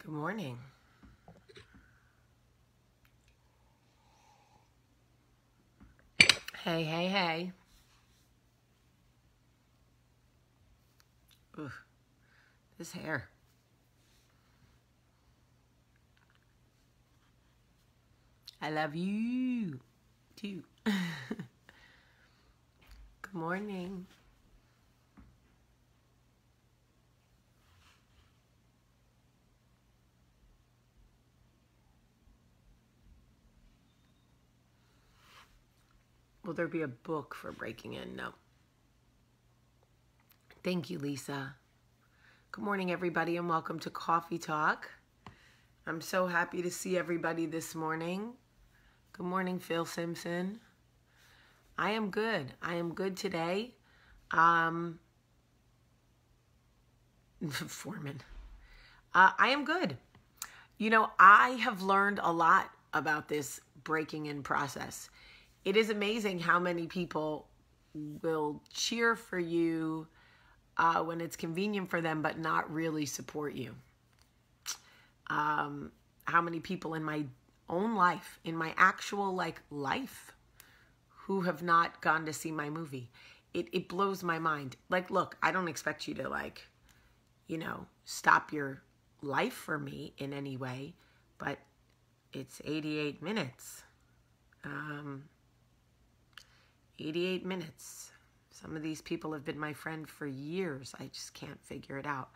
Good morning. Hey, hey, hey. Ugh, this hair. I love you, too. Good morning. Will there be a book for breaking in? No. Thank you, Lisa. Good morning, everybody, and welcome to Coffee Talk. I'm so happy to see everybody this morning. Good morning, Phil Simpson. I am good. I am good today. Foreman. I am good. You know, I have learned a lot about this breaking in process. It is amazing how many people will cheer for you when it's convenient for them, but not really support you. How many people in my own life, in my actual life, who have not gone to see my movie. It blows my mind. Look, I don't expect you to stop your life for me in any way, but it's 88 minutes. 88 minutes. Some of these people have been my friend for years. I just can't figure it out.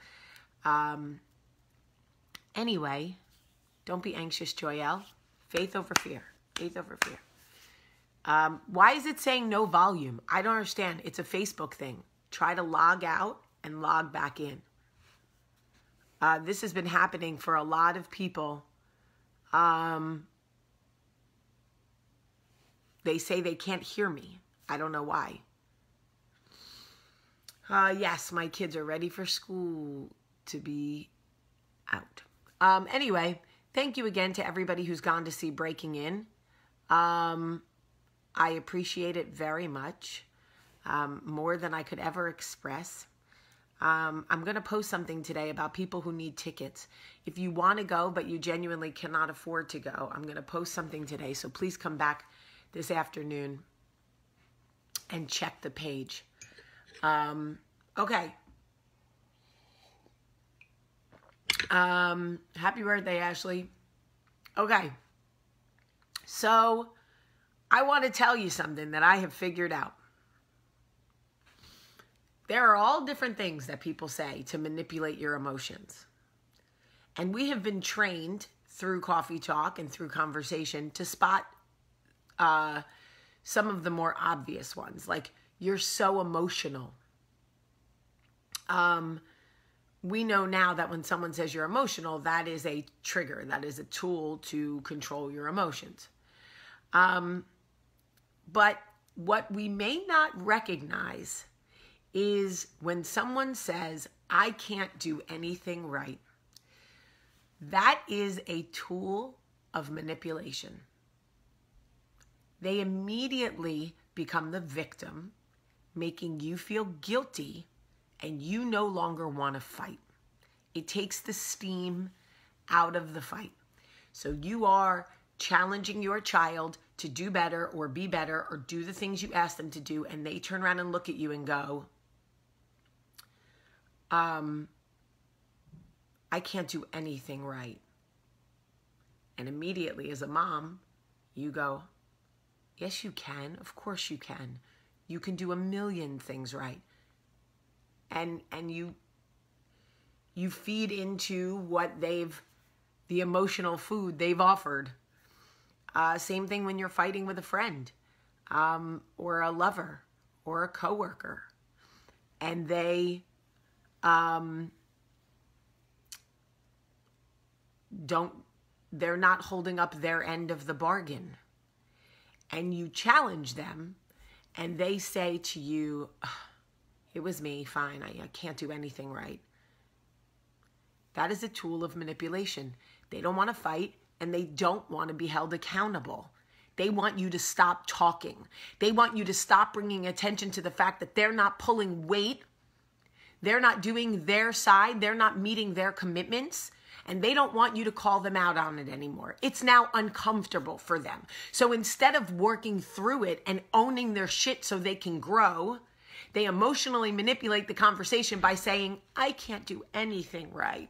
Anyway, don't be anxious, Joyelle. Faith over fear. Faith over fear. Why is it saying no volume? I don't understand. It's a Facebook thing. Try to log out and log back in. This has been happening for a lot of people. They say they can't hear me. I don't know why. Yes, my kids are ready for school to be out. Anyway, thank you again to everybody who's gone to see Breaking In. I appreciate it very much, more than I could ever express. I'm going to post something today about people who need tickets. If you want to go, but you genuinely cannot afford to go, I'm going to post something today. So please come back this afternoon and check the page. Okay. Happy birthday, Ashley. Okay. So I want to tell you something that I have figured out. There are all different things that people say to manipulate your emotions. And we have been trained through Coffee Talk and through conversation to spot some of the more obvious ones, like you're so emotional. We know now that when someone says you're emotional, that is a trigger. That is a tool to control your emotions. But what we may not recognize is when someone says, I can't do anything right. That is a tool of manipulation. They immediately become the victim, making you feel guilty, and you no longer want to fight. It takes the steam out of the fight. So you are challenging your child to do better or be better or do the things you ask them to do, and they turn around and look at you and go, I can't do anything right. And immediately as a mom, you go, yes, you can. Of course you can. You can do a million things right. And you feed into what the emotional food they've offered. Same thing when you're fighting with a friend, or a lover, or a coworker. And they're not holding up their end of the bargain. And you challenge them, and they say to you, it was me, fine, I can't do anything right. That is a tool of manipulation. They don't want to fight, and they don't want to be held accountable. They want you to stop talking. They want you to stop bringing attention to the fact that they're not pulling weight. They're not doing their side. They're not meeting their commitments. and they don't want you to call them out on it anymore. It's now uncomfortable for them. So instead of working through it and owning their shit so they can grow, they emotionally manipulate the conversation by saying, I can't do anything right.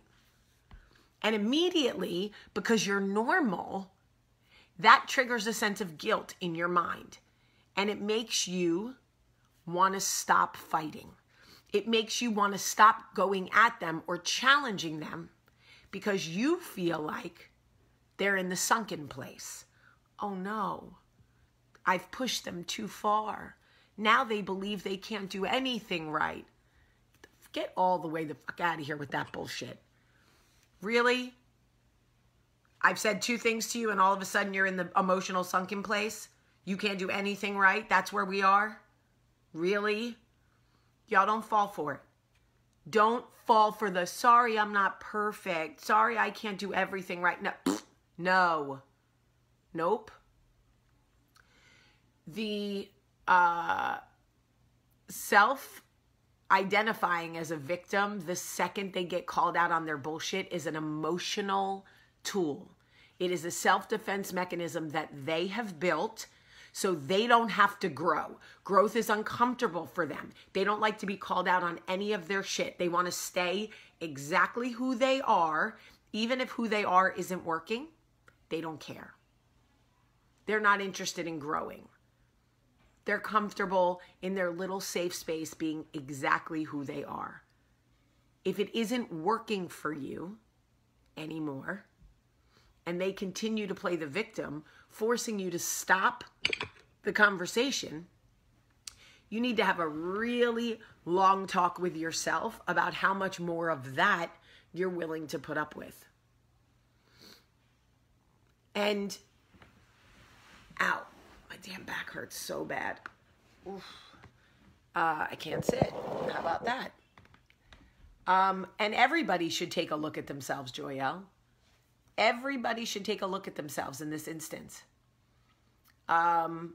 And immediately, because you're normal, that triggers a sense of guilt in your mind. And it makes you want to stop fighting. It makes you want to stop going at them or challenging them because you feel like they're in the sunken place. Oh no, I've pushed them too far. Now they believe they can't do anything right. Get all the way the fuck out of here with that bullshit. Really? I've said two things to you and all of a sudden you're in the emotional sunken place? You can't do anything right? That's where we are? Really? Y'all don't fall for it. Don't fall for the, sorry, I'm not perfect. Sorry, I can't do everything right. No. No. Nope. The self-identifying as a victim the second they get called out on their bullshit is an emotional tool. It is a self-defense mechanism that they have built so they don't have to grow. Growth is uncomfortable for them. They don't like to be called out on any of their shit. They want to stay exactly who they are. Even if who they are isn't working, they don't care. They're not interested in growing. They're comfortable in their little safe space being exactly who they are. If it isn't working for you anymore, and they continue to play the victim, forcing you to stop the conversation, you need to have a really long talk with yourself about how much more of that you're willing to put up with. And, ow, my damn back hurts so bad. Oof. I can't sit. How about that? And everybody should take a look at themselves, Joyelle. Everybody should take a look at themselves in this instance. The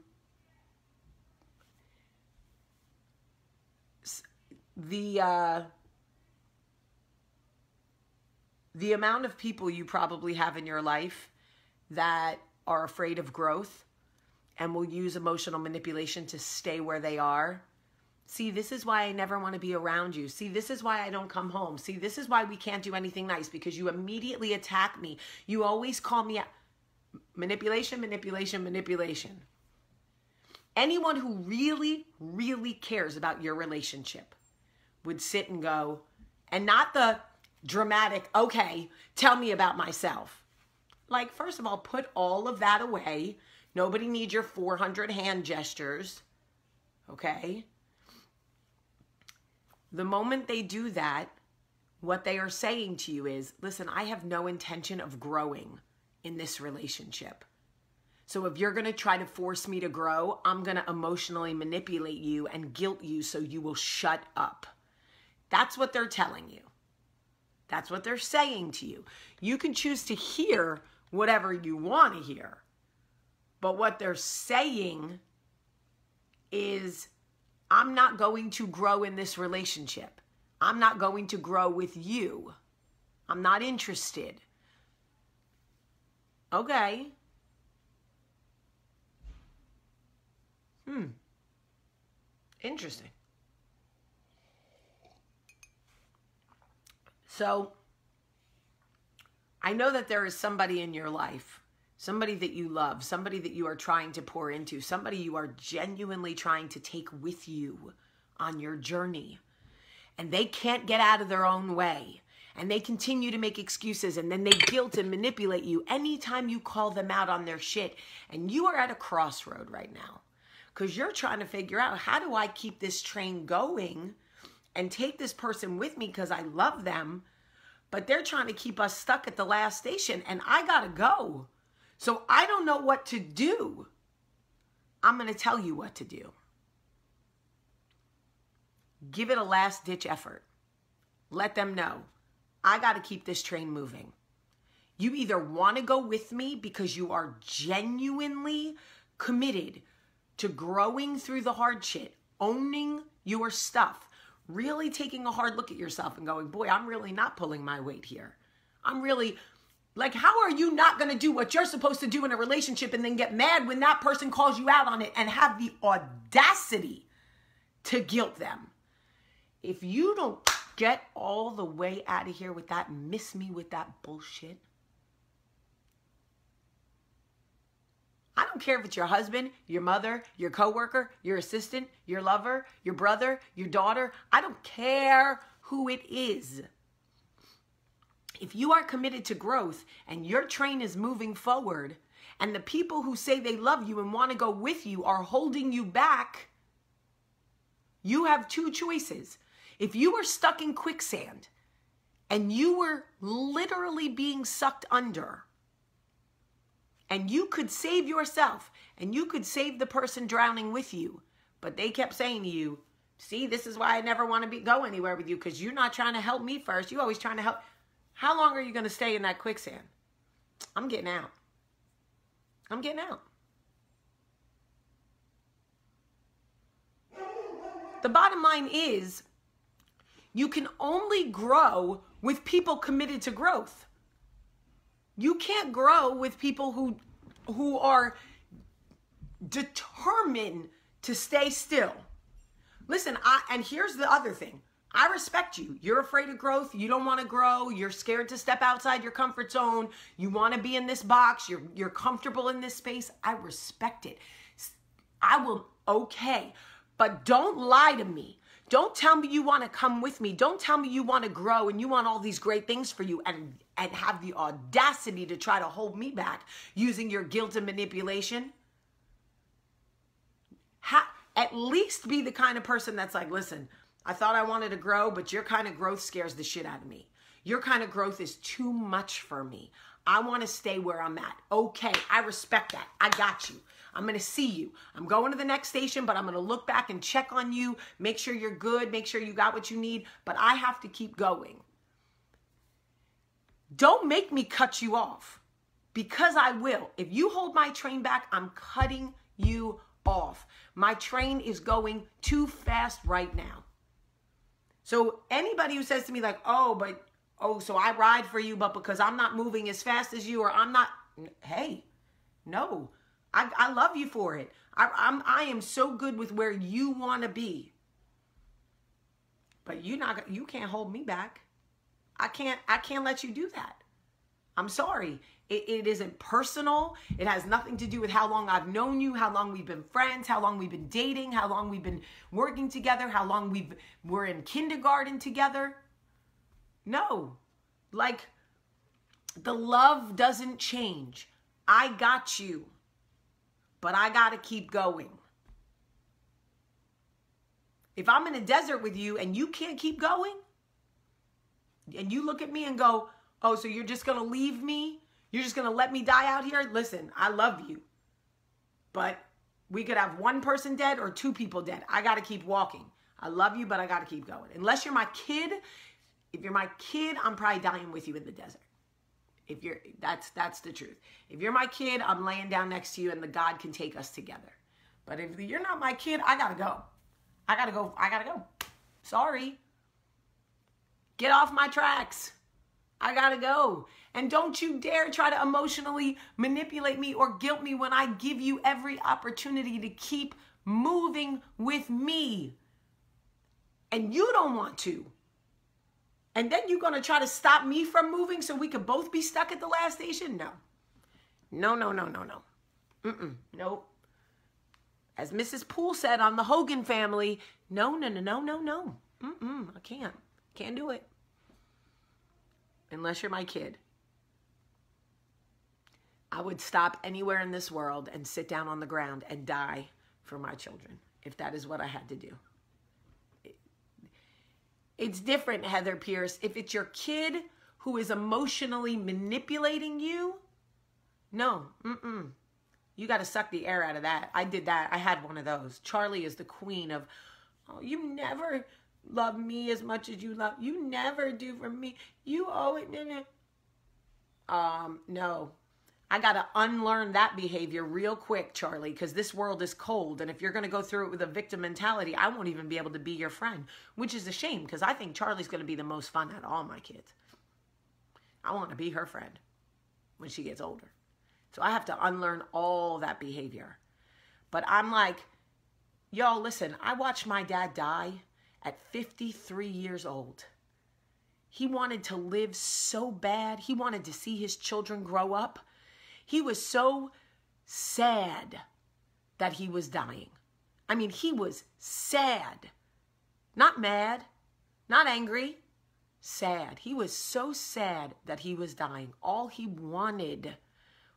amount of people you probably have in your life that are afraid of growth and will use emotional manipulation to stay where they are. See, this is why I never want to be around you. See, this is why I don't come home. See, this is why we can't do anything nice, because you immediately attack me. You always call me out. Manipulation, manipulation, manipulation. Anyone who really, really cares about your relationship would sit and go, and not the dramatic, okay, tell me about myself. Like, first of all, put all of that away. Nobody needs your 400 hand gestures, okay? The moment they do that, what they are saying to you is, listen, I have no intention of growing in this relationship. So if you're going to try to force me to grow, I'm going to emotionally manipulate you and guilt you so you will shut up. That's what they're telling you. That's what they're saying to you. You can choose to hear whatever you want to hear. But what they're saying is, I'm not going to grow in this relationship. I'm not going to grow with you. I'm not interested. Okay. Interesting. So, I know that there is somebody in your life, somebody that you love, somebody that you are trying to pour into, somebody you are genuinely trying to take with you on your journey. And they can't get out of their own way. And they continue to make excuses, and then they guilt and manipulate you anytime you call them out on their shit. And you are at a crossroad right now because you're trying to figure out, how do I keep this train going and take this person with me because I love them, but they're trying to keep us stuck at the last station and I gotta go. So I don't know what to do. I'm going to tell you what to do. Give it a last ditch effort. Let them know, I got to keep this train moving. You either want to go with me because you are genuinely committed to growing through the hard shit, owning your stuff, really taking a hard look at yourself and going, boy, I'm really not pulling my weight here. I'm really, like, how are you not going to do what you're supposed to do in a relationship and then get mad when that person calls you out on it and have the audacity to guilt them? If you don't get all the way out of here with that, miss me with that bullshit. I don't care if it's your husband, your mother, your coworker, your assistant, your lover, your brother, your daughter. I don't care who it is. If you are committed to growth and your train is moving forward and the people who say they love you and want to go with you are holding you back, you have two choices. If you were stuck in quicksand and you were literally being sucked under, and you could save yourself and you could save the person drowning with you, but they kept saying to you, see, this is why I never want to go anywhere with you, because you're not trying to help me first. You're always trying to help. How long are you going to stay in that quicksand? I'm getting out. I'm getting out. The bottom line is, you can only grow with people committed to growth. You can't grow with people who are determined to stay still. Listen, and here's the other thing. I respect you. You're afraid of growth. You don't want to grow. You're scared to step outside your comfort zone. You want to be in this box. You're comfortable in this space. I respect it. I will, okay. But don't lie to me. Don't tell me you want to come with me. Don't tell me you want to grow and you want all these great things for you and have the audacity to try to hold me back using your guilt and manipulation. At least be the kind of person that's like, listen, I thought I wanted to grow, but your kind of growth scares the shit out of me. Your kind of growth is too much for me. I want to stay where I'm at. Okay, I respect that. I got you. I'm going to see you. I'm going to the next station, but I'm going to look back and check on you, make sure you're good, make sure you got what you need, but I have to keep going. Don't make me cut you off, because I will. If you hold my train back, I'm cutting you off. My train is going too fast right now. So anybody who says to me like, so I ride for you, but because I'm not moving as fast as you, or I'm not, hey, no. I love you for it. I am so good with where you want to be. But you can't hold me back. I can't let you do that. I'm sorry. It isn't personal. It has nothing to do with how long I've known you, how long we've been friends, how long we've been dating, how long we've been working together, how long we're in kindergarten together. No. Like, the love doesn't change. I got you. But I got to keep going. If I'm in a desert with you and you can't keep going, and you look at me and go, oh, so you're just going to leave me? You're just going to let me die out here? Listen, I love you. But we could have one person dead or two people dead. I got to keep walking. I love you, but I got to keep going. Unless you're my kid. If you're my kid, I'm probably dying with you in the desert. That's the truth. If you're my kid, I'm laying down next to you and the God can take us together. But if you're not my kid, I gotta go. I gotta go. Sorry. Get off my tracks. I gotta go. And don't you dare try to emotionally manipulate me or guilt me when I give you every opportunity to keep moving with me. And you don't want to. And then you're going to try to stop me from moving so we could both be stuck at the last station? No. No. Nope. As Mrs. Poole said on the Hogan Family, no. I can't. Can't do it. Unless you're my kid. I would stop anywhere in this world and sit down on the ground and die for my children, if that is what I had to do. It's different, Heather Pierce. If it's your kid who is emotionally manipulating you, no, you got to suck the air out of that. I did that. I had one of those. Charlie is the queen of, oh, you never love me as much as you love. You never do for me. You always, no. I got to unlearn that behavior real quick, Charlie, because this world is cold. And if you're going to go through it with a victim mentality, I won't even be able to be your friend, which is a shame because I think Charlie's going to be the most fun out of all my kids. I want to be her friend when she gets older. So I have to unlearn all that behavior. But I'm like, y'all, listen, I watched my dad die at 53 years old. He wanted to live so bad. He wanted to see his children grow up. He was so sad that he was dying. I mean, he was sad. Not mad, not angry, sad. He was so sad that he was dying. All he wanted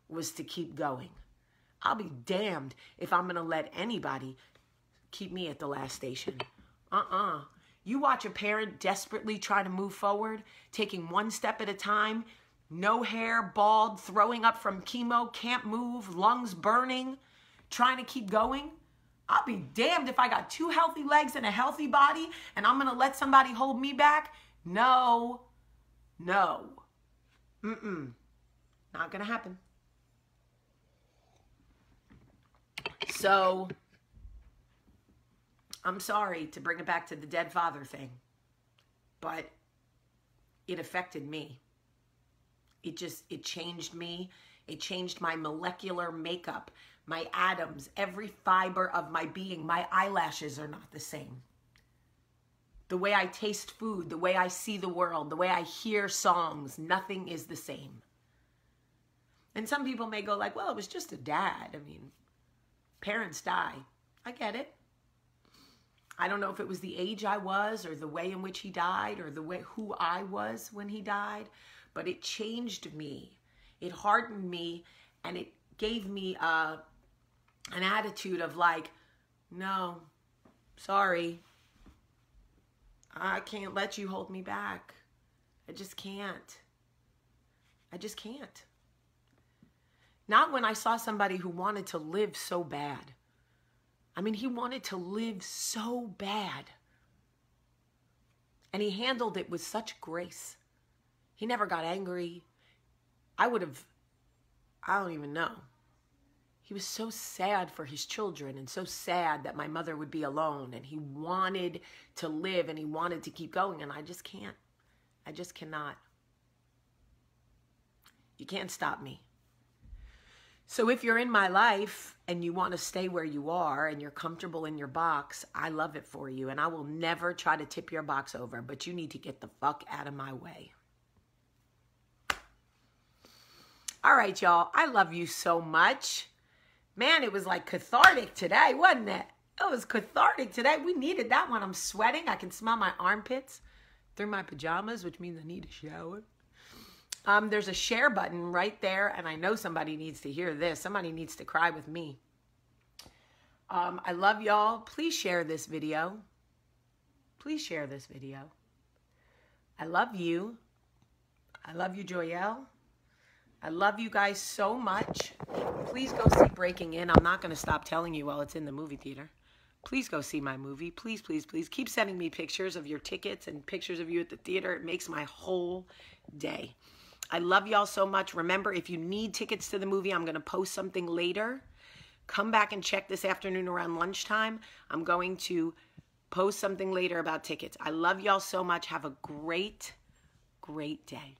was to keep going. I'll be damned if I'm going to let anybody keep me at the last station. You watch a parent desperately try to move forward, taking one step at a time, no hair, bald, throwing up from chemo, can't move, lungs burning, trying to keep going. I'll be damned if I got 2 healthy legs and a healthy body and I'm going to let somebody hold me back. No. Not going to happen. So, I'm sorry to bring it back to the dead father thing, but it affected me. It changed me. It changed my molecular makeup, my atoms, every fiber of my being. My eyelashes are not the same. The way I taste food, the way I see the world, the way I hear songs, nothing is the same. And some people may go like, well, it was just a dad. I mean, parents die. I get it. I don't know if it was the age I was or the way in which he died or the way who I was when he died, but it changed me. It hardened me and it gave me an attitude of like, no, sorry. I can't let you hold me back. I just can't. I just can't. Not when I saw somebody who wanted to live so bad. I mean, he wanted to live so bad. And he handled it with such grace. He never got angry. I don't even know. He was so sad for his children and so sad that my mother would be alone. And he wanted to live and he wanted to keep going. And I just can't. I just cannot. You can't stop me. So if you're in my life and you want to stay where you are and you're comfortable in your box, I love it for you. And I will never try to tip your box over, but you need to get the fuck out of my way. All right, y'all. I love you so much. Man, it was like cathartic today, wasn't it? It was cathartic today. We needed that one. I'm sweating. I can smell my armpits through my pajamas, which means I need a shower. There's a share button right there, and I know somebody needs to hear this. Somebody needs to cry with me. I love y'all. Please share this video. Please share this video. I love you. I love you, Joyelle. I love you guys so much. Please go see Breaking In. I'm not going to stop telling you while it's in the movie theater. Please go see my movie. Please, please, please. Keep sending me pictures of your tickets and pictures of you at the theater. It makes my whole day. I love y'all so much. Remember, if you need tickets to the movie, I'm going to post something later. Come back and check this afternoon around lunchtime. I'm going to post something later about tickets. I love y'all so much. Have a great, great day.